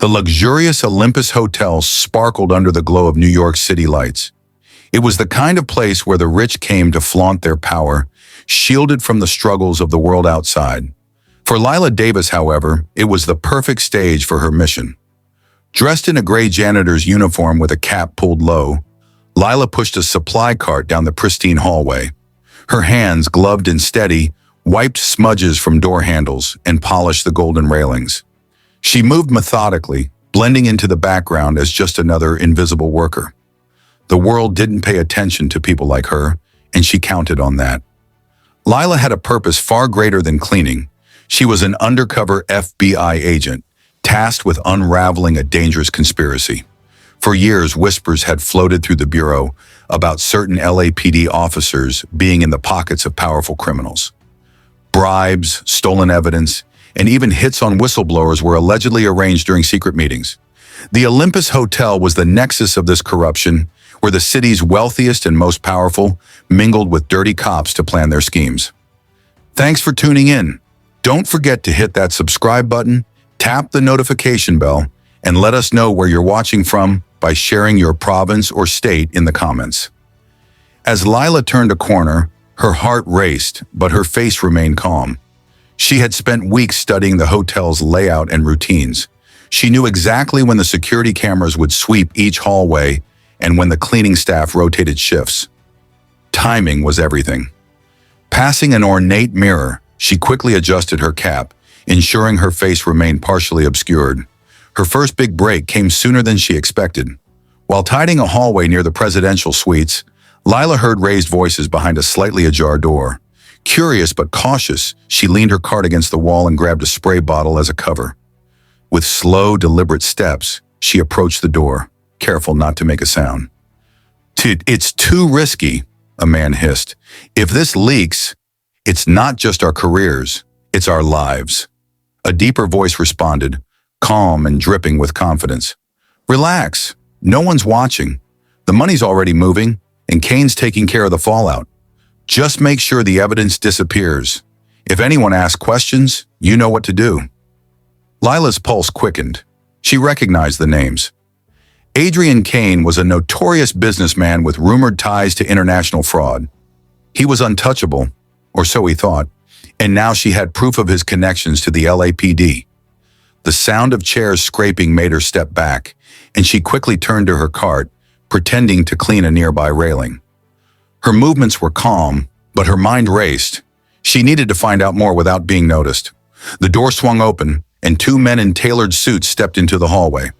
The luxurious Olympus Hotel sparkled under the glow of New York City lights. It was the kind of place where the rich came to flaunt their power, shielded from the struggles of the world outside. For Lila Davis, however, it was the perfect stage for her mission. Dressed in a gray janitor's uniform with a cap pulled low, Lila pushed a supply cart down the pristine hallway. Her hands, gloved and steady, wiped smudges from door handles and polished the golden railings. She moved methodically, blending into the background as just another invisible worker. The world didn't pay attention to people like her, and she counted on that. Lila had a purpose far greater than cleaning. She was an undercover FBI agent, tasked with unraveling a dangerous conspiracy. For years, whispers had floated through the Bureau about certain LAPD officers being in the pockets of powerful criminals. Bribes, stolen evidence, and even hits on whistleblowers were allegedly arranged during secret meetings. The Olympus Hotel was the nexus of this corruption, where the city's wealthiest and most powerful mingled with dirty cops to plan their schemes. Thanks for tuning in. Don't forget to hit that subscribe button, tap the notification bell, and let us know where you're watching from by sharing your province or state in the comments. As Lila turned a corner, her heart raced, but her face remained calm. She had spent weeks studying the hotel's layout and routines. She knew exactly when the security cameras would sweep each hallway and when the cleaning staff rotated shifts. Timing was everything. Passing an ornate mirror, she quickly adjusted her cap, ensuring her face remained partially obscured. Her first big break came sooner than she expected. While tidying a hallway near the presidential suites, Lila heard raised voices behind a slightly ajar door. Curious but cautious, she leaned her cart against the wall and grabbed a spray bottle as a cover. With slow, deliberate steps, she approached the door, careful not to make a sound. "It's too risky," a man hissed. "If this leaks, it's not just our careers, it's our lives." A deeper voice responded, calm and dripping with confidence. "Relax, no one's watching. The money's already moving, and Kane's taking care of the fallout. Just make sure the evidence disappears. If anyone asks questions, you know what to do." Lila's pulse quickened. She recognized the names. Adrian Kane was a notorious businessman with rumored ties to international fraud. He was untouchable, or so he thought, and now she had proof of his connections to the LAPD. The sound of chairs scraping made her step back, and she quickly turned to her cart, pretending to clean a nearby railing. Her movements were calm, but her mind raced. She needed to find out more without being noticed. The door swung open, and two men in tailored suits stepped into the hallway.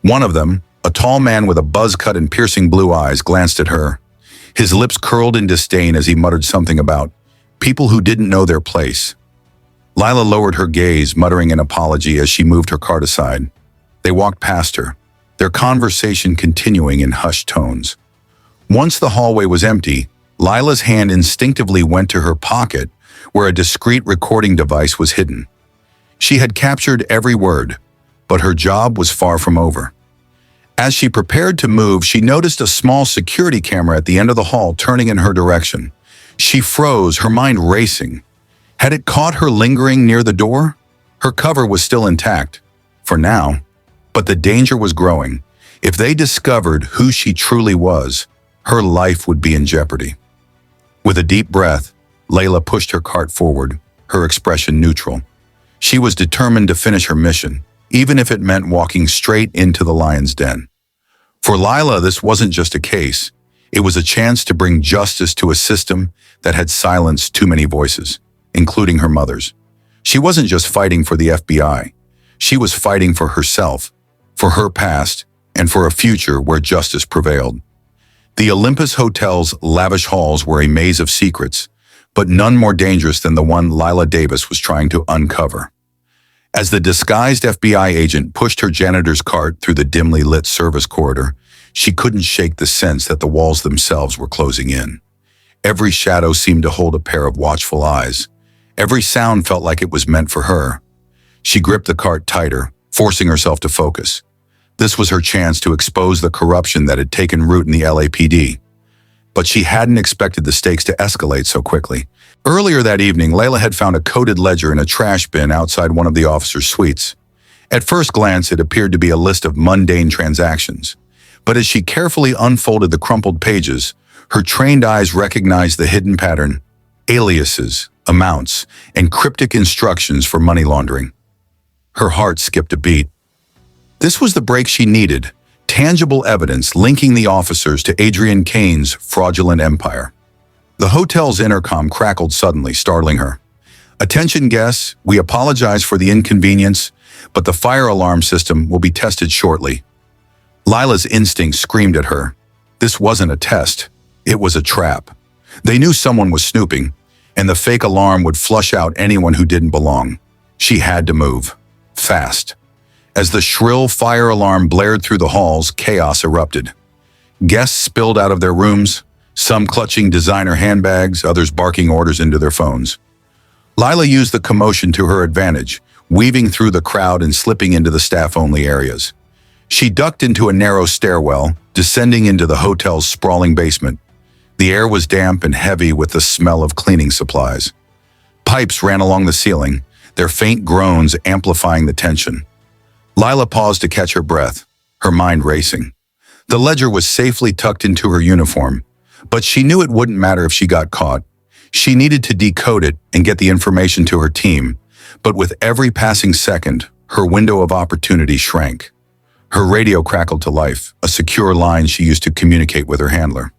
One of them, a tall man with a buzz cut and piercing blue eyes, glanced at her. His lips curled in disdain as he muttered something about people who didn't know their place. Lila lowered her gaze, muttering an apology as she moved her cart aside. They walked past her, their conversation continuing in hushed tones. Once the hallway was empty, Lila's hand instinctively went to her pocket, where a discreet recording device was hidden. She had captured every word, but her job was far from over. As she prepared to move, she noticed a small security camera at the end of the hall turning in her direction. She froze, her mind racing. Had it caught her lingering near the door? Her cover was still intact, for now, but the danger was growing. If they discovered who she truly was, her life would be in jeopardy. With a deep breath, Layla pushed her cart forward, her expression neutral. She was determined to finish her mission, even if it meant walking straight into the lion's den. For Lila, this wasn't just a case. It was a chance to bring justice to a system that had silenced too many voices, including her mother's. She wasn't just fighting for the FBI. She was fighting for herself, for her past, and for a future where justice prevailed. The Olympus Hotel's lavish halls were a maze of secrets, but none more dangerous than the one Lila Davis was trying to uncover. As the disguised FBI agent pushed her janitor's cart through the dimly lit service corridor, she couldn't shake the sense that the walls themselves were closing in. Every shadow seemed to hold a pair of watchful eyes. Every sound felt like it was meant for her. She gripped the cart tighter, forcing herself to focus. This was her chance to expose the corruption that had taken root in the LAPD. But she hadn't expected the stakes to escalate so quickly. Earlier that evening, Layla had found a coded ledger in a trash bin outside one of the officers' suites. At first glance, it appeared to be a list of mundane transactions. But as she carefully unfolded the crumpled pages, her trained eyes recognized the hidden pattern: aliases, amounts, and cryptic instructions for money laundering. Her heart skipped a beat. This was the break she needed: tangible evidence linking the officers to Adrian Kane's fraudulent empire. The hotel's intercom crackled suddenly, startling her. "Attention guests, we apologize for the inconvenience, but the fire alarm system will be tested shortly." Lila's instinct screamed at her. This wasn't a test. It was a trap. They knew someone was snooping, and the fake alarm would flush out anyone who didn't belong. She had to move. Fast. As the shrill fire alarm blared through the halls, chaos erupted. Guests spilled out of their rooms, some clutching designer handbags, others barking orders into their phones. Lila used the commotion to her advantage, weaving through the crowd and slipping into the staff-only areas. She ducked into a narrow stairwell, descending into the hotel's sprawling basement. The air was damp and heavy with the smell of cleaning supplies. Pipes ran along the ceiling, their faint groans amplifying the tension. Lila paused to catch her breath, her mind racing. The ledger was safely tucked into her uniform, but she knew it wouldn't matter if she got caught. She needed to decode it and get the information to her team, but with every passing second, her window of opportunity shrank. Her radio crackled to life, a secure line she used to communicate with her handler.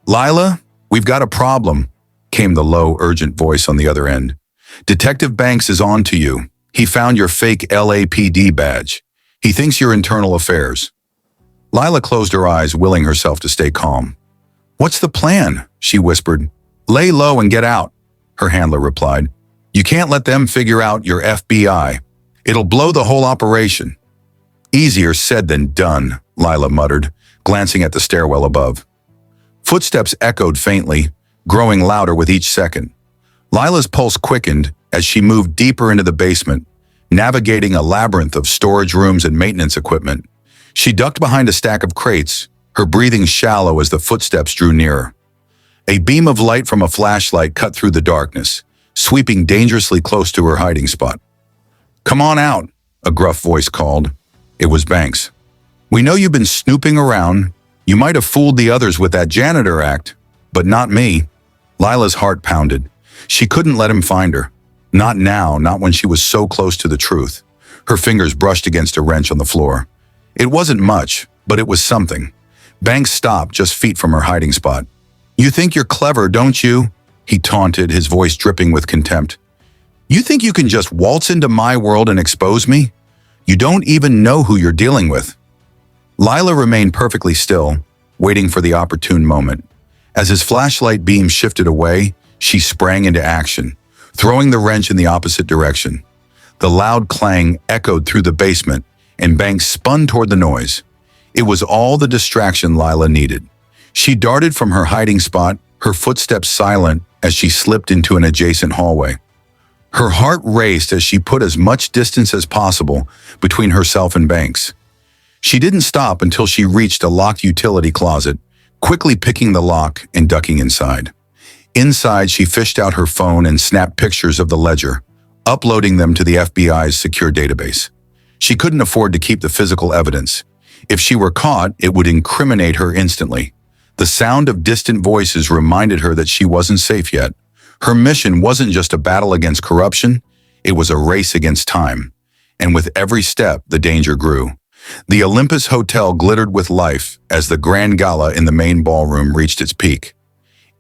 "Lila, we've got a problem," came the low, urgent voice on the other end. "Detective Banks is on to you. He found your fake LAPD badge. He thinks you're internal affairs." Lila closed her eyes, willing herself to stay calm. "What's the plan?" she whispered. "Lay low and get out," her handler replied. "You can't let them figure out you're FBI. It'll blow the whole operation." "Easier said than done," Lila muttered, glancing at the stairwell above. Footsteps echoed faintly, growing louder with each second. Lila's pulse quickened as she moved deeper into the basement, navigating a labyrinth of storage rooms and maintenance equipment. She ducked behind a stack of crates, her breathing shallow as the footsteps drew nearer. A beam of light from a flashlight cut through the darkness, sweeping dangerously close to her hiding spot. "Come on out," a gruff voice called. It was Banks. "We know you've been snooping around. You might have fooled the others with that janitor act, but not me." Lila's heart pounded. She couldn't let him find her. Not now, not when she was so close to the truth. Her fingers brushed against a wrench on the floor. It wasn't much, but it was something. Banks stopped just feet from her hiding spot. "You think you're clever, don't you?" he taunted, his voice dripping with contempt. "You think you can just waltz into my world and expose me? You don't even know who you're dealing with." Lila remained perfectly still, waiting for the opportune moment. As his flashlight beam shifted away, she sprang into action, throwing the wrench in the opposite direction. The loud clang echoed through the basement, and Banks spun toward the noise. It was all the distraction Lila needed. She darted from her hiding spot, her footsteps silent as she slipped into an adjacent hallway. Her heart raced as she put as much distance as possible between herself and Banks. She didn't stop until she reached a locked utility closet, quickly picking the lock and ducking inside. Inside, she fished out her phone and snapped pictures of the ledger, uploading them to the FBI's secure database. She couldn't afford to keep the physical evidence. If she were caught, it would incriminate her instantly. The sound of distant voices reminded her that she wasn't safe yet. Her mission wasn't just a battle against corruption, it was a race against time. And with every step, the danger grew. The Olympus Hotel glittered with life as the grand gala in the main ballroom reached its peak.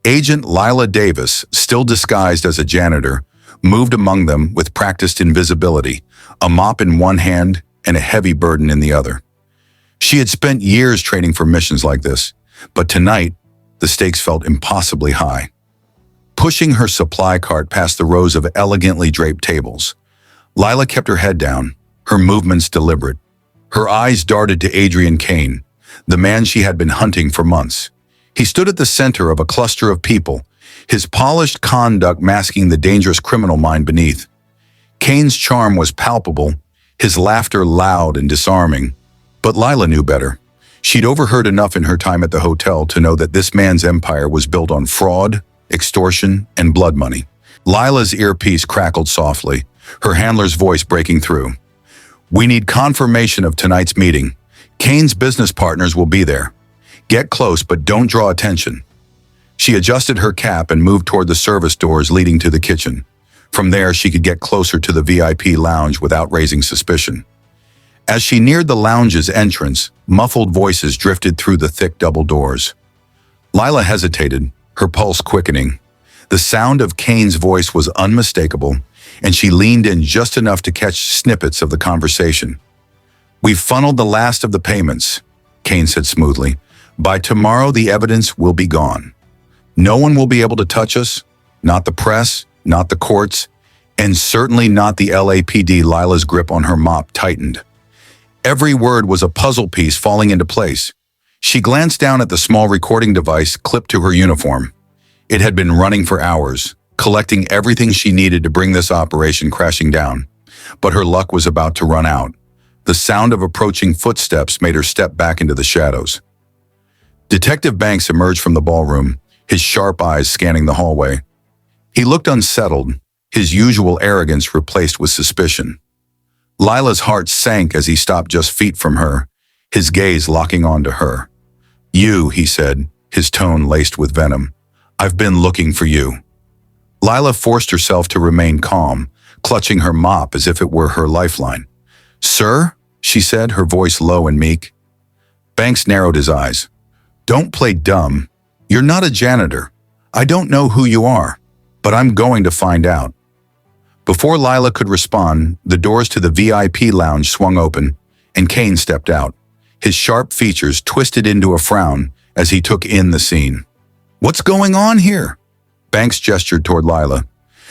Agent Lila Davis, still disguised as a janitor, moved among them with practiced invisibility, a mop in one hand and a heavy burden in the other. She had spent years training for missions like this, but tonight, the stakes felt impossibly high. Pushing her supply cart past the rows of elegantly draped tables, Lila kept her head down, her movements deliberate. Her eyes darted to Adrian Kane, the man she had been hunting for months. He stood at the center of a cluster of people, his polished conduct masking the dangerous criminal mind beneath. Kane's charm was palpable, his laughter loud and disarming, but Lila knew better. She'd overheard enough in her time at the hotel to know that this man's empire was built on fraud, extortion, and blood money. Lila's earpiece crackled softly, her handler's voice breaking through. We need confirmation of tonight's meeting. Kane's business partners will be there. Get close, but don't draw attention. She adjusted her cap and moved toward the service doors leading to the kitchen. From there, she could get closer to the VIP lounge without raising suspicion. As she neared the lounge's entrance, muffled voices drifted through the thick double doors. Lila hesitated, her pulse quickening. The sound of Kane's voice was unmistakable, and she leaned in just enough to catch snippets of the conversation. "We've funneled the last of the payments," Kane said smoothly. "By tomorrow, the evidence will be gone. No one will be able to touch us, not the press, not the courts, and certainly not the LAPD." Lila's grip on her mop tightened. Every word was a puzzle piece falling into place. She glanced down at the small recording device clipped to her uniform. It had been running for hours, collecting everything she needed to bring this operation crashing down. But her luck was about to run out. The sound of approaching footsteps made her step back into the shadows. Detective Banks emerged from the ballroom, his sharp eyes scanning the hallway. He looked unsettled, his usual arrogance replaced with suspicion. Lila's heart sank as he stopped just feet from her, his gaze locking onto her. "You," he said, his tone laced with venom. "I've been looking for you." Lila forced herself to remain calm, clutching her mop as if it were her lifeline. "Sir?" she said, her voice low and meek. Banks narrowed his eyes. "Don't play dumb. You're not a janitor. I don't know who you are, but I'm going to find out." Before Lila could respond, the doors to the VIP lounge swung open, and Kane stepped out, his sharp features twisted into a frown as he took in the scene. "What's going on here?" Banks gestured toward Lila.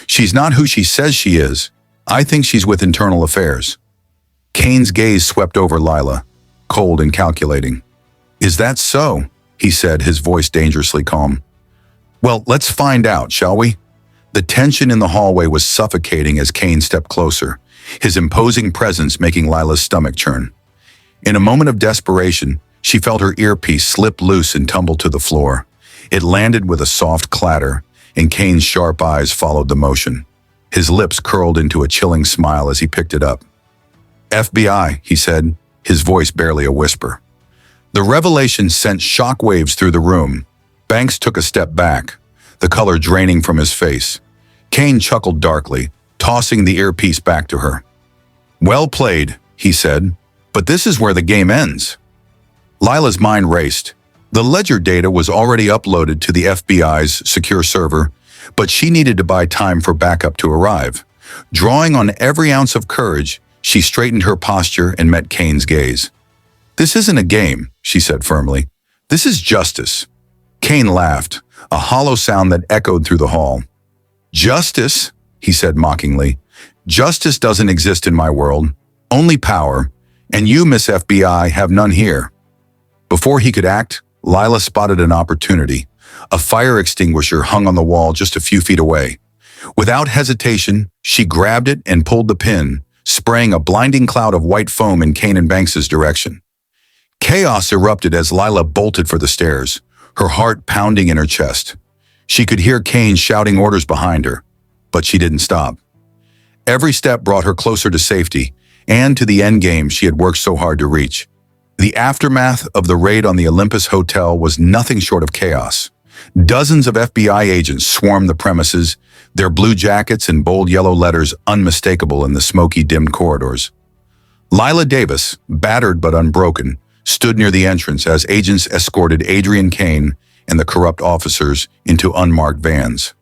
"She's not who she says she is. I think she's with internal affairs." Kane's gaze swept over Lila, cold and calculating. "Is that so?" he said, his voice dangerously calm. "Well, let's find out, shall we?" The tension in the hallway was suffocating as Kane stepped closer, his imposing presence making Lila's stomach churn. In a moment of desperation, she felt her earpiece slip loose and tumble to the floor. It landed with a soft clatter, and Kane's sharp eyes followed the motion. His lips curled into a chilling smile as he picked it up. "FBI," he said, his voice barely a whisper. The revelation sent shockwaves through the room. Banks took a step back, the color draining from his face. Kane chuckled darkly, tossing the earpiece back to her. "Well played," he said, "but this is where the game ends." Lila's mind raced. The ledger data was already uploaded to the FBI's secure server, but she needed to buy time for backup to arrive. Drawing on every ounce of courage, she straightened her posture and met Kane's gaze. "This isn't a game," she said firmly. "This is justice." Kane laughed, a hollow sound that echoed through the hall. "Justice?" he said mockingly. "Justice doesn't exist in my world. Only power. And you, Miss FBI, have none here." Before he could act, Lila spotted an opportunity. A fire extinguisher hung on the wall just a few feet away. Without hesitation, she grabbed it and pulled the pin, spraying a blinding cloud of white foam in Kane and Banks's direction. Chaos erupted as Lila bolted for the stairs, her heart pounding in her chest. She could hear Kane shouting orders behind her, but she didn't stop. Every step brought her closer to safety and to the endgame she had worked so hard to reach. The aftermath of the raid on the Olympus Hotel was nothing short of chaos. Dozens of FBI agents swarmed the premises, their blue jackets and bold yellow letters unmistakable in the smoky, dimmed corridors. Lila Davis, battered but unbroken, stood near the entrance as agents escorted Adrian Kane and the corrupt officers into unmarked vans.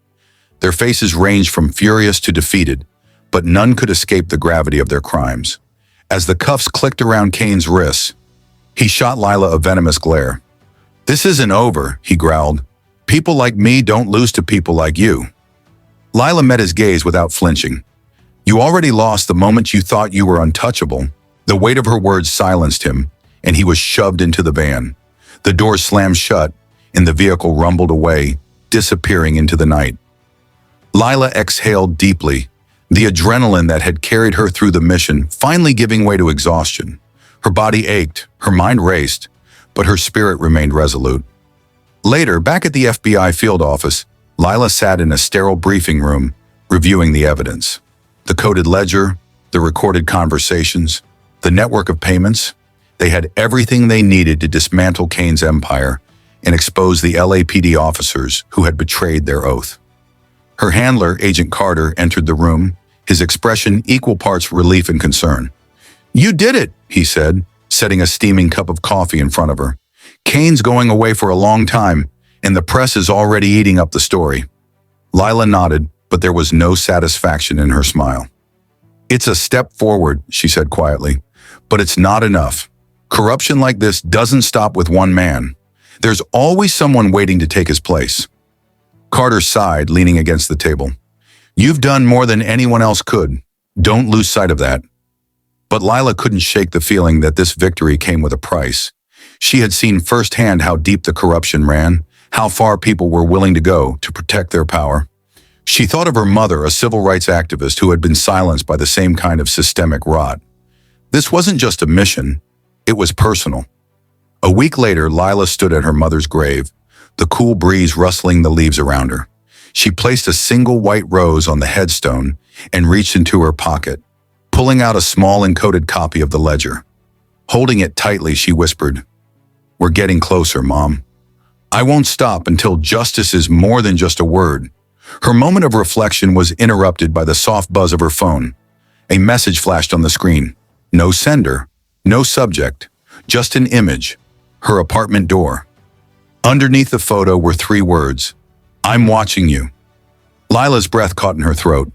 Their faces ranged from furious to defeated, but none could escape the gravity of their crimes. As the cuffs clicked around Kane's wrists, he shot Lila a venomous glare. "This isn't over," he growled. "People like me don't lose to people like you." Lila met his gaze without flinching. "You already lost the moment you thought you were untouchable." The weight of her words silenced him, and he was shoved into the van. The door slammed shut, and the vehicle rumbled away, disappearing into the night. Lila exhaled deeply, the adrenaline that had carried her through the mission finally giving way to exhaustion. Her body ached, her mind raced, but her spirit remained resolute. Later, back at the FBI field office, Lila sat in a sterile briefing room, reviewing the evidence. The coded ledger, the recorded conversations, The network of payments? They had everything they needed to dismantle Kane's empire and expose the LAPD officers who had betrayed their oath. Her handler, Agent Carter, entered the room, his expression equal parts relief and concern. "You did it," he said, setting a steaming cup of coffee in front of her. "Kane's going away for a long time, and the press is already eating up the story." Lila nodded, but there was no satisfaction in her smile. "It's a step forward," she said quietly, "but it's not enough. Corruption like this doesn't stop with one man. There's always someone waiting to take his place." Carter sighed, leaning against the table. "You've done more than anyone else could. Don't lose sight of that." But Lila couldn't shake the feeling that this victory came with a price. She had seen firsthand how deep the corruption ran, how far people were willing to go to protect their power. She thought of her mother, a civil rights activist who had been silenced by the same kind of systemic rot. This wasn't just a mission, it was personal. A week later, Lila stood at her mother's grave, the cool breeze rustling the leaves around her. She placed a single white rose on the headstone and reached into her pocket, pulling out a small encoded copy of the ledger. Holding it tightly, she whispered, "We're getting closer, Mom. I won't stop until justice is more than just a word." Her moment of reflection was interrupted by the soft buzz of her phone. A message flashed on the screen. No sender, no subject, just an image. Her apartment door. Underneath the photo were 3 words. "I'm watching you." Lila's breath caught in her throat.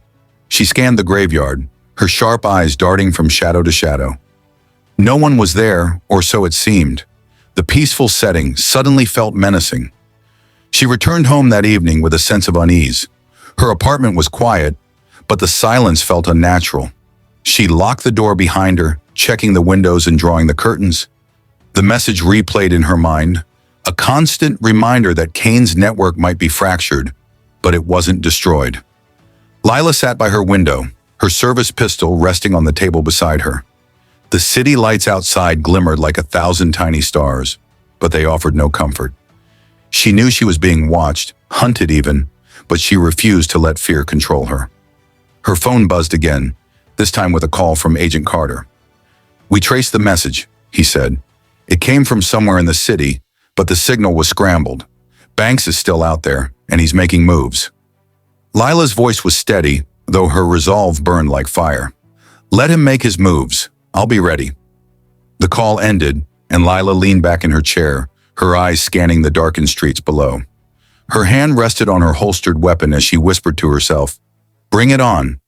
She scanned the graveyard, her sharp eyes darting from shadow to shadow. No one was there, or so it seemed. The peaceful setting suddenly felt menacing. She returned home that evening with a sense of unease. Her apartment was quiet, but the silence felt unnatural. She locked the door behind her, checking the windows and drawing the curtains. The message replayed in her mind, a constant reminder that Kane's network might be fractured, but it wasn't destroyed. Lila sat by her window, her service pistol resting on the table beside her. The city lights outside glimmered like 1,000 tiny stars, but they offered no comfort. She knew she was being watched, hunted even, but she refused to let fear control her. Her phone buzzed again, this time with a call from Agent Carter. "We traced the message," he said. "It came from somewhere in the city, but the signal was scrambled. Banks is still out there, and he's making moves." Lila's voice was steady, though her resolve burned like fire. "Let him make his moves. I'll be ready." The call ended, and Lila leaned back in her chair, her eyes scanning the darkened streets below. Her hand rested on her holstered weapon as she whispered to herself, "Bring it on."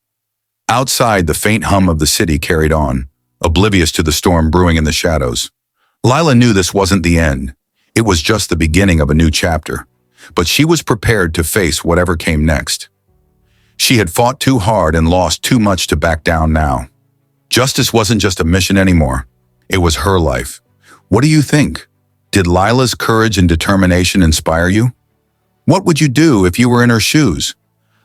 Outside, the faint hum of the city carried on, oblivious to the storm brewing in the shadows. Lila knew this wasn't the end. It was just the beginning of a new chapter, but she was prepared to face whatever came next. She had fought too hard and lost too much to back down now. Justice wasn't just a mission anymore. It was her life. What do you think? Did Lila's courage and determination inspire you? What would you do if you were in her shoes?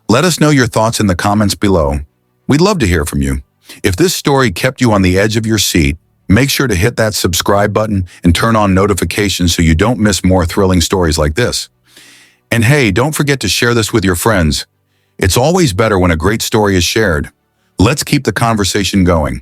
Let us know your thoughts in the comments below. We'd love to hear from you. If this story kept you on the edge of your seat, make sure to hit that subscribe button and turn on notifications so you don't miss more thrilling stories like this. And hey, don't forget to share this with your friends. It's always better when a great story is shared. Let's keep the conversation going.